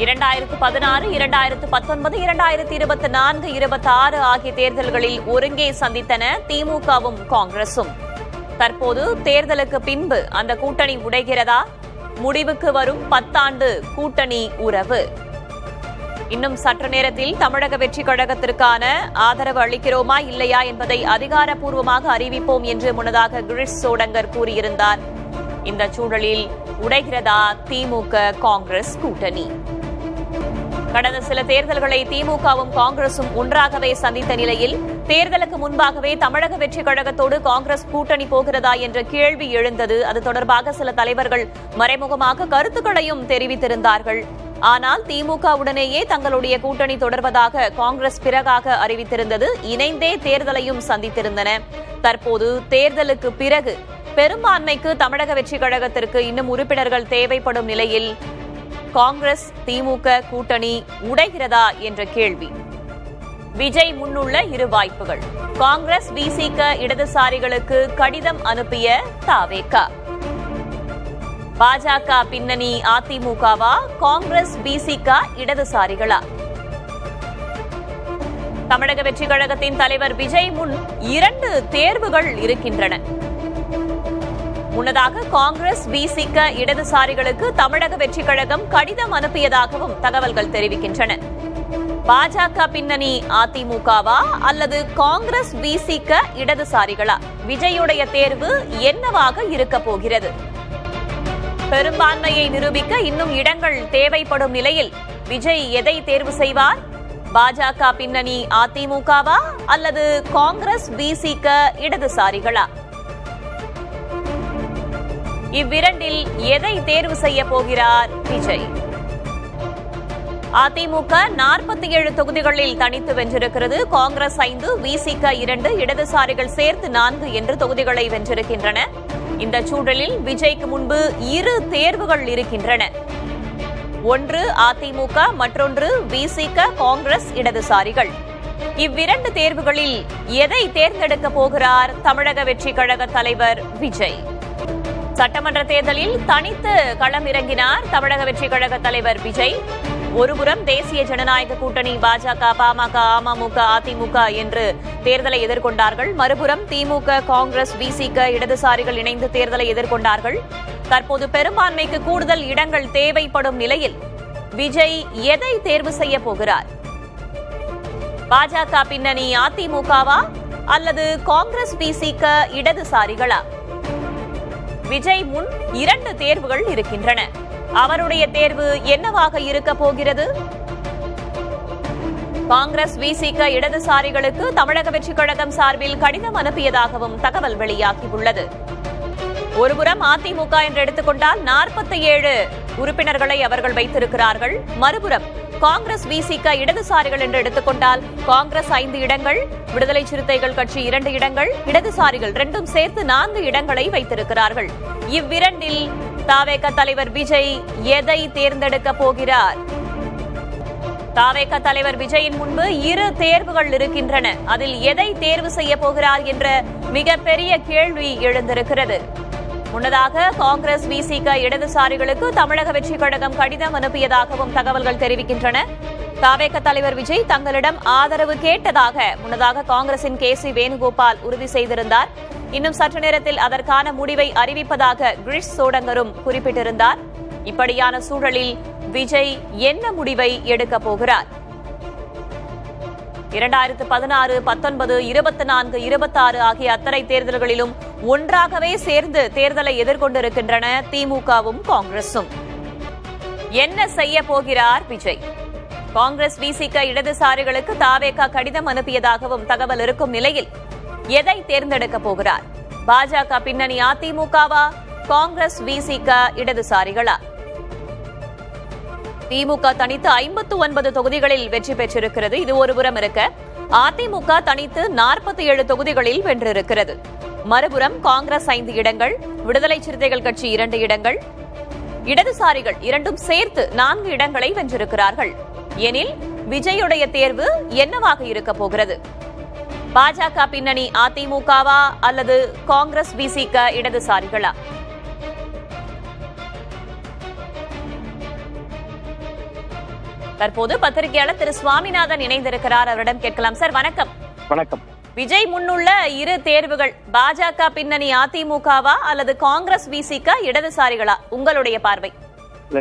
2016, 2019, 2024, 26 ஆகிய தேர்தல்களில் ஒருங்கே சந்தித்தன திமுகவும் காங்கிரசும். தற்போது தேர்தலுக்கு பின்பு அந்த கூட்டணி உடைகிறதா? முடிவுக்கு வரும் 10 ஆண்டு கூட்டணி உறவு. இன்னும் சற்று நேரத்தில் தமிழக வெற்றிக் கழகத்திற்கான ஆதரவு அளிக்கிறோமா இல்லையா என்பதை அதிகாரப்பூர்வமாக அறிவிப்போம் என்று முன்னதாக கிரீஷ் சோடங்கர் கூறியிருந்தார். இந்த சூழலில் உடைகிறதா திமுக காங்கிரஸ் கூட்டணி? கடந்த சில தேர்தல்களை திமுகவும் காங்கிரசும் ஒன்றாகவே சந்தித்த நிலையில் தேர்தலுக்கு முன்பாகவே தமிழக வெற்றிக் கழகத்தோடு காங்கிரஸ் கூட்டணி போகிறதா என்ற கேள்வி எழுந்தது. அது தொடர்பாக சில தலைவர்கள் மறைமுகமாக கருத்துக்களையும் தெரிவித்திருந்தார்கள். ஆனால் திமுகவுடனேயே தங்களுடைய கூட்டணி தொடர்வதாக காங்கிரஸ் பிறகாக அறிவித்திருந்தது. இணைந்தே தேர்தலையும் சந்தித்திருந்தன. தற்போது தேர்தலுக்கு பிறகு பெரும்பான்மைக்கு தமிழக வெற்றிக் கழகத்திற்கு இன்னும் உறுப்பினர்கள் தேவைப்படும் நிலையில் காங்கிரஸ் திமுக கூட்டணி உடைகிறதா என்ற கேள்வி. விஜய் முன்னுள்ள இரு வாய்ப்புகள். காங்கிரஸ் விசிக இடதுசாரிகளுக்கு கடிதம் அனுப்பிய தாவேக. பாஜக பின்னணி அதிமுகவா? காங்கிரஸ் விசிக இடதுசாரிகளா? தமிழக வெற்றிக் கழகத்தின் தலைவர் விஜய் முன் 2 தேர்வுகள் இருக்கின்றன. முன்னதாக காங்கிரஸ் விசிக இடதுசாரிகளுக்கு தமிழக வெற்றிக் கழகம் கடிதம் அனுப்பியதாகவும் தகவல்கள் தெரிவிக்கின்றன. பாஜக பின்னணி அதிமுகவா அல்லது காங்கிரஸ் விசிக இடதுசாரிகளா? விஜயுடைய தேர்வு என்னவாக இருக்க போகிறது? பெரும்பான்மையை நிரூபிக்க இன்னும் இடங்கள் தேவைப்படும் நிலையில் விஜய் எதை தேர்வு செய்வார்? பாஜக பின்னணி அதிமுகவா அல்லது காங்கிரஸ் விசிக இடதுசாரிகளா? இவ்விரண்டில் எதை தேர்வு செய்ய போகிறார் விஜய்? அதிமுக 47 தொகுதிகளில் தனித்து வென்றிருக்கிறது. காங்கிரஸ் 5, விசிக 2, இடதுசாரிகள் சேர்த்து 4 என்று தொகுதிகளை வென்றிருக்கின்றன. இந்த சூழலில் விஜய்க்கு முன்பு 2 தேர்வுகள் இருக்கின்றன. ஒன்று அதிமுக, மற்றொன்று விசிக காங்கிரஸ் இடதுசாரிகள். இவ்விரண்டு தேர்வுகளில் எதை தேர்ந்தெடுக்க போகிறார் தமிழக வெற்றிக் கழக தலைவர் விஜய்? சட்டமன்ற தேர்தலில் தனித்து களமிறங்கினார் தமிழக வெற்றிக் கழக தலைவர் விஜய். ஒருபுறம் தேசிய ஜனநாயக கூட்டணி பாஜக, பாமக, அமமுக, அதிமுக என்று தேர்தலை எதிர்கொண்டார்கள். மறுபுறம் திமுக, காங்கிரஸ், விசிக இடதுசாரிகள் இணைந்து தேர்தலை எதிர்கொண்டார்கள். தற்போது பெரும்பான்மைக்கு கூடுதல் இடங்கள் தேவைப்படும் நிலையில் விஜய் எதை தேர்வு செய்ய போகிறார்? பாஜக பின்னணி அதிமுகவா அல்லது காங்கிரஸ் விசிக இடதுசாரிகளா? விஜய் முன் 2 தேர்வுகள் இருக்கின்றன. அவருடைய தேர்வு என்னவாக இருக்க போகிறது? காங்கிரஸ் விசிக இடதுசாரிகளுக்கு தமிழக வெற்றிக் கழகம் சார்பில் கடிதம் அனுப்பியதாகவும் தகவல் வெளியாகியுள்ளது. ஒருபுறம் அதிமுக என்று எடுத்துக்கொண்டால் 47 உறுப்பினர்களை அவர்கள் வைத்திருக்கிறார்கள். மறுபுறம் காங்கிரஸ் விசிக இடதுசாரிகள் என்று எடுத்துக்கொண்டால் காங்கிரஸ் 5 இடங்கள், விடுதலை சிறுத்தைகள் கட்சி 2 இடங்கள், இடதுசாரிகள் 2ம் சேர்த்து 4 இடங்களை வைத்திருக்கிறார்கள். இவ்விரண்டில் தாவேக தலைவர் விஜய் எதை தேர்ந்தெடுக்க போகிறார்? தாவேக தலைவர் விஜயின் முன்பு 2 தேர்வுகள் இருக்கின்றன. அதில் எதை தேர்வு செய்ய போகிறார் என்ற மிகப்பெரிய கேள்வி எழுந்திருக்கிறது. முன்னதாக காங்கிரஸ் விசிக இடதுசாரிகளுக்கு தமிழக வெற்றிக் கழகம் கடிதம் அனுப்பியதாகவும் தகவல்கள் தெரிவிக்கின்றன. தாவேக தலைவர் விஜய் தங்களிடம் ஆதரவு கேட்டதாக முன்னதாக காங்கிரசின் KC வேணுகோபால் உறுதி செய்திருந்தார். இன்னும் சற்று நேரத்தில் அதற்கான முடிவை அறிவிப்பதாக கிரீஷ் சோடங்கரும் குறிப்பிட்டிருந்தார். இப்படியான சூழலில் விஜய் என்ன முடிவை எடுக்கப் போகிறார்? 2016, 19, 24, 26 ஆகிய அத்தனை தேர்தல்களிலும் ஒன்றாகவே சேர்ந்து தேர்தலை எதிர்கொண்டிருக்கின்றன திமுகவும் காங்கிரசும். என்ன செய்ய போகிறார் விஜய்? காங்கிரஸ் விசிக இடதுசாரிகளுக்கு தாவேக கடிதம் அனுப்பியதாகவும் தகவல் இருக்கும் நிலையில் எதை தேர்ந்தெடுக்க போகிறார்? பாஜக பின்னணி அதிமுகவா? காங்கிரஸ் விசிக இடதுசாரிகளா? திமுக தனித்து 59 தொகுதிகளில் வெற்றி பெற்றிருக்கிறது. இது ஒருபுறம் இருக்க, அதிமுக தனித்து 47 தொகுதிகளில் வென்றிருக்கிறது. மறுபுறம் காங்கிரஸ் 5 இடங்கள், விடுதலை சிறுத்தைகள் கட்சி 2 இடங்கள், இடதுசாரிகள் 2ம் சேர்த்து 4 இடங்களை வென்றிருக்கிறார்கள். எனில் விஜயுடைய தேர்வு என்னவாக இருக்க போகிறது? பாஜக பின்னணி அதிமுகவா அல்லது காங்கிரஸ் விசிக இடதுசாரிகளா? தற்போது பத்திரிகையாளர் திரு சுவாமிநாதன் இணைந்திருக்கிறார், அவரிடம் கேட்கலாம். சார் வணக்கம். வணக்கம். விஜய் முன்னுள்ள இரு தேர்வுகள் பாஜக பின்னணி அதிமுகவா அல்லது காங்கிரஸ் விசிக இடதுசாரிகளா, உங்களுடைய பார்வை?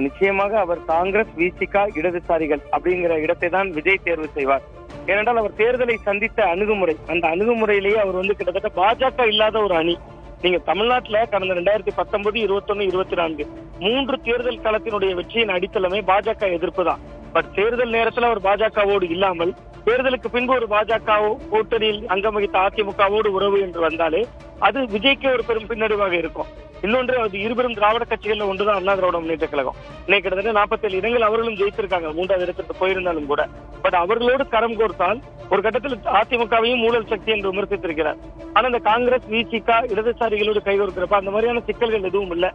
நிச்சயமாக அவர் காங்கிரஸ் விசிக இடதுசாரிகள் அப்படிங்கிற இடத்தை தான் விஜய் தேர்வு செய்வார். ஏனென்றால் அவர் தேர்தலை சந்தித்த அணுகுமுறை, அந்த அணுகுமுறையிலேயே அவர் கிட்டத்தட்ட பாஜக இல்லாத ஒரு அணி. நீங்க தமிழ்நாட்டுல கடந்த 2019, 21, 24 3 தேர்தல் களத்தினுடைய வெற்றியின் அடித்தளமே பாஜக எதிர்ப்பு தான். பட் தேர்தல் நேரத்தில் அவர் பாஜகவோடு இல்லாமல் தேர்தலுக்கு பின்பு ஒரு பாஜக கூட்டணியில் அங்கம் வகித்த அதிமுகவோடு உறவு என்று வந்தாலே அது விஜய்க்கு ஒரு பெரும் பின்னடைவாக இருக்கும். இன்னொன்று, அது இருபெரும் திராவிட கட்சிகள்ல ஒன்றுதான் அண்ணா திராவிட முன்னேற்ற கழகம். இன்னைக்கு கிட்டத்தட்ட 47 இடங்கள் அவர்களும் ஜெயித்திருக்காங்க, 3வது இடத்திற்கு போயிருந்தாலும் கூட. பட் அவர்களோடு கரம் கோர்த்தால் ஒரு கட்டத்தில் அதிமுகவையும் ஊழல் சக்தி என்று விமர்சித்திருக்கிறார். ஆனா இந்த காங்கிரஸ் விசிக இடதுசாரிகளோடு கைகோர்க்கிறப்ப அந்த மாதிரியான சிக்கல்கள் எதுவும் இல்லை.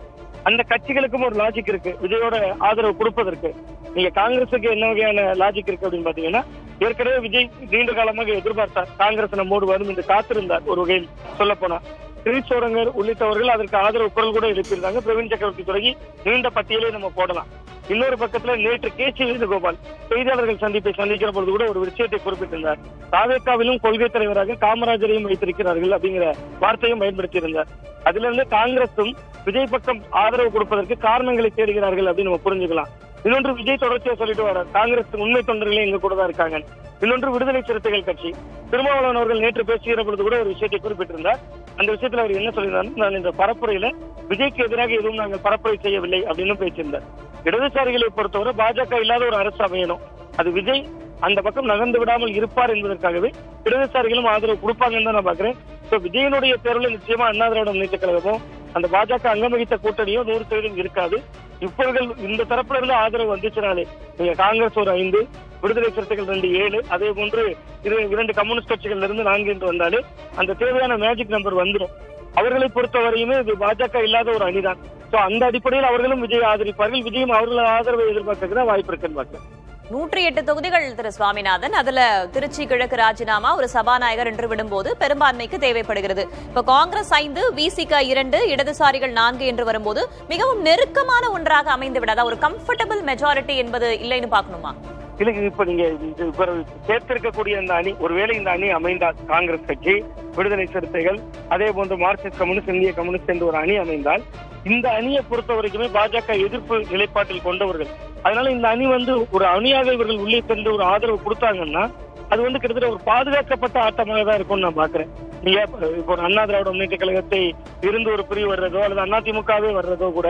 அந்த கட்சிகளுக்கும் ஒரு லாஜிக் இருக்கு விஜயோட ஆதரவு கொடுப்பதற்கு. நீங்க காங்கிரஸுக்கு என்ன வகையான லாஜிக் இருக்கு அப்படின்னு பாத்தீங்கன்னா, ஏற்கனவே விஜய் நீண்ட காலமாக எதிர்பார்த்தார் காங்கிரஸ் நம்மோடு வரும் என்று காத்திருந்தார். ஒரு வகையில் சொல்ல போனா கிரீஷோரங்கர் உள்ளிட்டவர்கள் அதற்கு ஆதரவு குரல் கூட எழுப்பியிருந்தாங்க. பிரவீன் சக்கரவர்த்தி தொடங்கி நீண்ட பட்டியலே நம்ம போடலாம். இன்னொரு பக்கத்துல நேற்று கே.சி. வேணுகோபால் செய்தியாளர்கள் சந்திப்பை சந்திக்கிற பொழுது கூட ஒரு விஷயத்தை குறிப்பிட்டிருந்தார். தாவேகாவிலும் கொள்கை தலைவராக காமராஜரையும் வைத்திருக்கிறார்கள் அப்படிங்கிற வார்த்தையும் பயன்படுத்தியிருந்தார். அதுல இருந்து காங்கிரசும் விஜய் பக்கம் ஆதரவு கொடுப்பதற்கு காரணங்களை தேடுகிறார்கள் அப்படின்னு நம்ம புரிஞ்சுக்கலாம். இன்னொன்று, விஜய் தொடர்ச்சியா சொல்லிட்டு வர காங்கிரஸ் உண்மை தொண்டர்களே எங்க கூட தான் இருக்காங்க. இன்னொன்று, விடுதலை சிறுத்தைகள் கட்சி திருமாவளவன் அவர்கள் நேற்று பேசுகிற பொழுது கூட ஒரு விஷயத்தை குறிப்பிட்டிருந்தார். அந்த விஷயத்துல அவர் என்ன சொல்லியிருந்தாரு, நான் இந்த பரப்புரையில விஜய்க்கு எதிராக எதுவும் நாங்கள் பரப்புரை செய்யவில்லை அப்படின்னு பேசியிருந்தார். இடதுசாரிகளை பொறுத்தவரை பாஜக இல்லாத ஒரு அரசு அமையணும், அது விஜய் அந்த பக்கம் நகர்ந்து விடாமல் இருப்பார் என்பதற்காகவே இடதுசாரிகளும் ஆதரவு கொடுப்பாங்கன்னு தான் நான் பாக்குறேன். விஜயனுடைய தேர்வுல நிச்சயமா அண்ணா திராவிட முன்னேற்ற கழகமும் அந்த பாஜக அங்கம் வகித்த கூட்டணியோ 100% இருக்காது. இப்பவர்கள் இந்த தரப்புல இருந்து ஆதரவு வந்துச்சுனாலே நீங்க காங்கிரஸ் ஒரு 5, விடுதலை சிறுத்தைகள் 2, 7, அதே போன்று 2 கம்யூனிஸ்ட் கட்சிகள்ல இருந்து 4 என்று வந்தாலே அந்த தேவையான மேஜிக் நம்பர் வந்துடும். அவர்களை பொறுத்தவரையுமே இது பாஜக இல்லாத ஒரு அணிதான். அந்த அடிப்படையில் அவர்களும் விஜய் ஆதரிப்பார்கள். விஜயும் அவர்கள் ஆதரவை எதிர்பார்க்கிற வாய்ப்பு இருக்குன்னு பார்க்கிறேன். 108 தொகுதிகள் திரு சுவாமிநாதன், அதுல திருச்சி கிழக்கு ராஜினாமா ஒரு சபாநாயகர் என்று விடும்போது பெரும்பான்மைக்கு தேவைப்படுகிறது. இப்ப காங்கிரஸ் 5, விசிக 2, இடதுசாரிகள் 4 என்று வரும்போது மிகவும் நெருக்கமான ஒன்றாக அமைந்து விடாதா? ஒரு கம்ஃபர்டபிள் மெஜாரிட்டி என்பது இல்லைன்னு பாக்கணுமா? இல்ல, இப்ப நீங்க சேர்த்திருக்கக்கூடிய இந்த அணி, ஒருவேளை இந்த அணி அமைந்தால் காங்கிரஸ் கட்சி, விடுதலை சிறுத்தைகள், அதே போன்று மார்க்சிஸ்ட் கம்யூனிஸ்ட், இந்திய கம்யூனிஸ்ட் என்று ஒரு அணி அமைந்தால் இந்த அணியை பொறுத்த வரைக்குமே பாஜக எதிர்ப்பு நிலைப்பாட்டில் கொண்டவர்கள். அதனால இந்த அணி ஒரு அணியாக இவர்கள் உள்ளே சென்று ஒரு ஆதரவு கொடுத்தாங்கன்னா அது கிட்டத்தட்ட ஒரு பாதுகாக்கப்பட்ட ஆட்டமாக தான் இருக்கும்னு நான் பாக்குறேன். நீங்க இப்போ அண்ணா திராவிட முன்னேற்ற கழகத்தை இருந்து ஒரு பிரிவு வர்றதோ அல்லது அதிமுகவே வர்றதோ கூட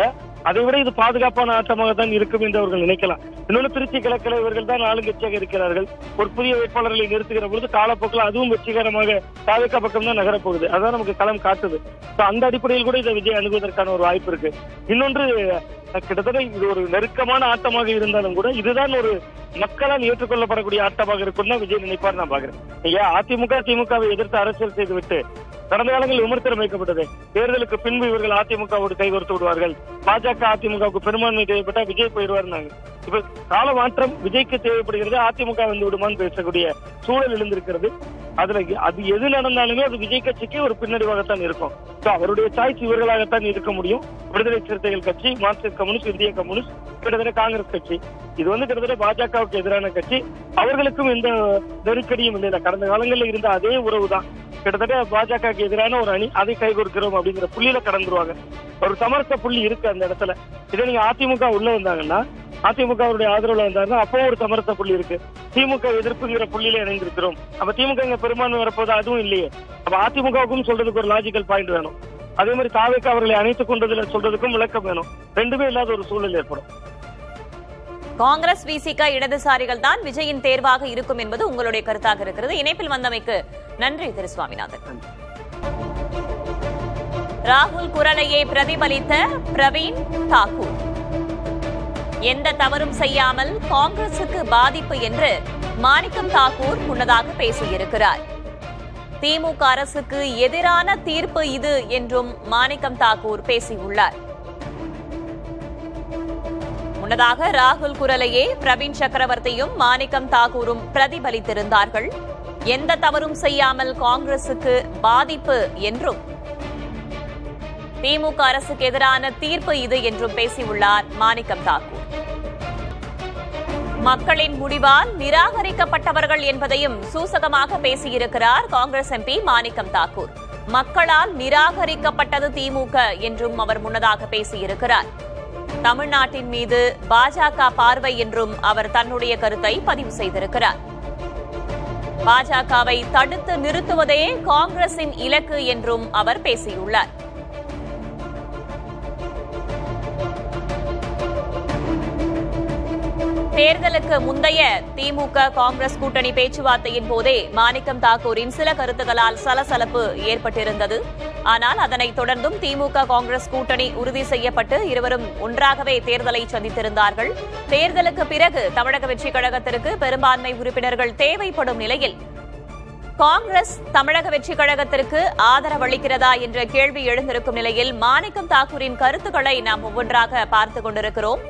அதை விட இது பாதுகாப்பான ஆட்டமாக தான் இருக்கும் என்று அவர்கள் நினைக்கலாம். இன்னொன்று, திருச்சி கிழக்கில் இவர்கள் தான் ஆளுங்கட்சியாக இருக்கிறார்கள். ஒரு புதிய வேட்பாளர்களை நிறுத்துகிற பொழுது காலப்போக்கில் அதுவும் வெற்றிகரமாக தாவேகா பக்கம் தான் நகரப்போகுது. அதான் நமக்கு களம் காட்டுது. அந்த அடிப்படையில் கூட இதை விஜய் அணுகுவதற்கான ஒரு வாய்ப்பு இருக்கு. இன்னொன்று, கிட்டத்தட்ட இது ஒரு நெருக்கமான ஆட்டமாக இருந்தாலும் கூட இதுதான் ஒரு மக்களால் ஏற்றுக்கொள்ளப்படக்கூடிய ஆட்டமாக இருக்கும் தான் விஜய் நினைப்பார் நான் பாக்குறேன். அதிமுக திமுகவை எதிர்த்து அரசியல் செய்துவிட்டு கடந்த காலங்களில் விமர்சனம் வைக்கப்பட்டது. தேர்தலுக்கு பின்பு இவர்கள் அதிமுகவோடு கைகோர்த்து விடுவார்கள், பாஜக அதிமுகவுக்கு பெரும்பான்மை தேவைப்பட்டா விஜய் போயிடுவார். இப்ப கால மாற்றம் விஜய்க்கு தேவைப்படுகிறது, அதிமுக வந்து விடுமான்னு பேசக்கூடிய சூழல் எழுந்திருக்கிறது. அதுல அது எது நடந்தாலுமே அது விஜய் கட்சிக்கு ஒரு பின்னடைவாகத்தான் இருக்கும். அவருடைய சாய்ஸ் இவர்களாகத்தான் இருக்க முடியும். விடுதலை சிறுத்தைகள் கட்சி, மார்க்சிஸ்ட் கம்யூனிஸ்ட், இந்திய கம்யூனிஸ்ட், கிட்டத்தட்ட காங்கிரஸ் கட்சி, இது கிட்டத்தட்ட பாஜகவுக்கு எதிரான கட்சி. அவர்களுக்கும் எந்த நெருக்கடியும் இல்லை. கடந்த காலங்களில் இருந்த அதே உறவு தான். கிட்டத்தட்ட பாஜகவுக்கு எதிரான ஒரு அணி, அதை கைகொடுக்கிறோம் அப்படிங்கிற புள்ளியில கடந்துருவாங்க. ஒரு சமரச புள்ளி இருக்கு அந்த இடத்துல. இதை நீங்க அதிமுக உள்ள வந்தாங்கன்னா, அதிமுகவுடைய ஆதரவுல வந்தாருன்னா அப்போ ஒரு சமரச புள்ளி இருக்கு. திமுக எதிர்ப்புங்கிற புள்ளியில இணைந்திருக்கிறோம். அப்ப திமுக இங்க பெரும்பான்மை வரப்போது அதுவும் இல்லையே. அப்ப அதிமுகவுக்கும் சொல்றதுக்கு ஒரு லாஜிக்கல் பாயிண்ட் வேணும். அதே மாதிரி தாவேகா அவர்களை அணைத்துக் கொண்டதுல சொல்றதுக்கும் விளக்கம் வேணும். ரெண்டுமே இல்லாத ஒரு சூழல் ஏற்படும். காங்கிரஸ் விசிக இடதுசாரிகள் தான் விஜயின் தேர்வாக இருக்கும் என்பது உங்களுடைய கருத்தாக இருக்கிறது. இணைப்பில் வந்தமைக்கு நன்றி திரு சுவாமிநாதன். ராகுல் குரலையை பிரதிபலித்த பிரவீன் தாக்கூர், எந்த தவறும் செய்யாமல் காங்கிரசுக்கு பாதிப்பு என்று மாணிக்கம் தாக்கூர் முன்னதாக பேசியிருக்கிறார். திமுக அரசுக்கு எதிரான தீர்ப்பு இது என்றும் மாணிக்கம் தாக்கூர் பேசியுள்ளார். முன்னதாக ராகுல் குரலையே பிரவீன் சக்கரவர்த்தியும் மாணிக்கம் தாக்கூரும் பிரதிபலித்திருந்தார்கள். எந்த தவறும் செய்யாமல் காங்கிரசுக்கு பாதிப்பு என்றும் திமுக அரசுக்கு எதிரான தீர்ப்பு இது என்றும் பேசியுள்ளார் மாணிக்கம் தாக்கூர். மக்களின் முடிவால் நிராகரிக்கப்பட்டவர்கள் என்பதையும் சூசகமாக பேசியிருக்கிறார் காங்கிரஸ் எம்பி மாணிக்கம் தாக்கூர். மக்களால் நிராகரிக்கப்பட்டது திமுக என்றும் அவர் முன்னதாக பேசியிருக்கிறார். தமிழ்நாட்டின் மீது பாஜக பார்வை என்றும் அவர் தன்னுடைய கருத்தை பதிவு செய்திருக்கிறார். பாஜகவை தடுத்து நிறுத்துவதே காங்கிரசின் இலக்கு என்றும் அவர் பேசியுள்ளார். தேர்தலுக்கு முந்தைய திமுக காங்கிரஸ் கூட்டணி பேச்சுவார்த்தையின் போதே மாணிக்கம் தாக்கூரின் சில கருத்துக்களால் சலசலப்பு ஏற்பட்டிருந்தது. ஆனால் அதனைத் தொடர்ந்தும் திமுக காங்கிரஸ் கூட்டணி உறுதி செய்யப்பட்டு இருவரும் ஒன்றாகவே தேர்தலை சந்தித்திருந்தார்கள். தேர்தலுக்கு பிறகு தமிழக வெற்றிக் கழகத்திற்கு பெரும்பான்மை உறுப்பினர்கள் தேவைப்படும் நிலையில் காங்கிரஸ் தமிழக வெற்றிக் கழகத்திற்கு ஆதரவளிக்கிறதா என்ற கேள்வி எழுந்திருக்கும் நிலையில் மாணிக்கம் தாக்கூரின் கருத்துக்களை நாம் ஒவ்வொன்றாக பார்த்துக் கொண்டிருக்கிறோம்.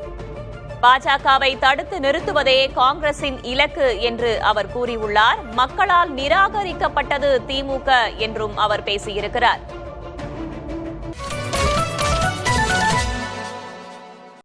பாஜகவை தடுத்து நிறுத்துவதே காங்கிரசின் இலக்கு என்று அவர் கூறியுள்ளார். மக்களால் நிராகரிக்கப்பட்டது திமுக என்றும் அவர் பேசியிருக்கிறார்.